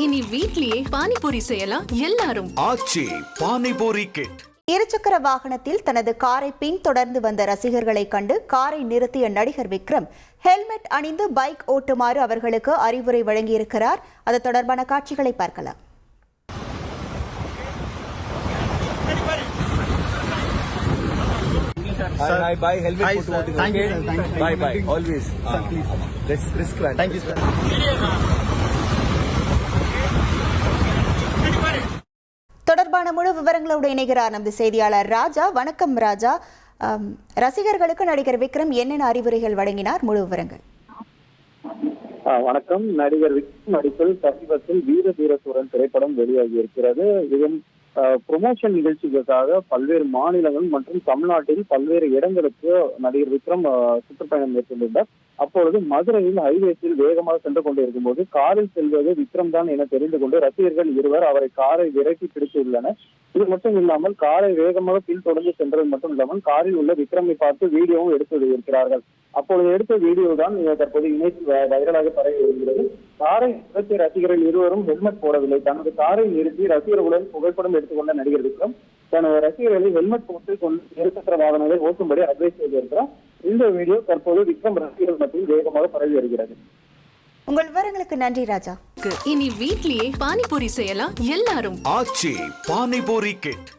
இனி வீட்லயே பானிபூரி செய்யலாம் எல்லாரும். ஆச்சி பானிபூரி கிட். இருசக்கர வாகனத்தில் தனது காரை பின்தொடர்ந்து வந்த ரசிகர்களை கண்டு காரை நிறுத்திய நடிகர் விக்ரம் ஹெல்மெட் அணிந்து பைக் ஓட்டுமாறு அவர்களுக்கு அறிவுரை வழங்கியிருக்கிறார். அது தொடர்பான காட்சிகளை பார்க்கலாம். I buy helmet for voting. Thank you. Bye. Always. Risk. Thank you, sir. தொடர்பான முழு விவரங்களோடு இணைகிறார் நமது செய்தியாளர் ராஜா. வணக்கம் ராஜா. ரசிகர்களுக்கு நடிகர் விக்ரம் என்னென்ன அறிவுரைகள் வழங்கினார்? முழு விவரங்கள். வணக்கம். நடிகர் விக்ரம் நடிப்பில் சமீபத்தில் வீர தீர சூரன் திரைப்படம் வெளியாகி இருக்கிறது. இதன் ப்ரொமோஷன் நிகழ்ச்சிகளுக்காக பல்வேறு மாநிலங்கள் மற்றும் தமிழ்நாட்டில் பல்வேறு இடங்களுக்கு நடிகர் விக்ரம் சுற்றுப்பயணம் மேற்கொண்டுள்ளார். அப்பொழுது மதுரையில் ஹைவேஸில் வேகமாக சென்று கொண்டிருக்கும் போது காரில் செல்வது விக்ரம் தான் என தெரிந்து கொண்டு ரசிகர்கள் இருவர் அவரை காரை விரட்டி பிடித்துள்ளனர். இது மட்டும் இல்லாமல் காரை வேகமாக பின்தொடர்ந்து சென்றது மட்டும் இல்லாமல் காரில் உள்ள விக்ரமை பார்த்து வீடியோவும் எடுத்து இருக்கிறார்கள். அப்பொழுது எடுத்த வீடியோ தான் தற்போது இணையத்தில் வைரலாக பரவி வருகிறது. காரை நிறுத்திய ரசிகர்கள் இருவரும் ஹெல்மெட் போடவில்லை. தனது காரை நிறுத்தி ரசிகர்களுடன் புகைப்படம் எடுத்துக்கொண்ட நடிகர் விக்ரம் தனது ரசிகர்களை ஹெல்மெட் போட்டு கொண்டு இருசக்கர வாகனங்களை ஓட்டும்படி அட்வைஸ் செய்திருக்கிறார். இந்த வீடியோ தற்போது விக்ரம் ரசிகர்கள் மத்தியில் வேகமாக பரவி வருகிறது. உங்கள் விவரங்களுக்கு நன்றி ராஜா. இனி வீட்லயே பானிபூரி செய்யலாம் எல்லாரும். ஆச்சி பானிபூரி கிட்.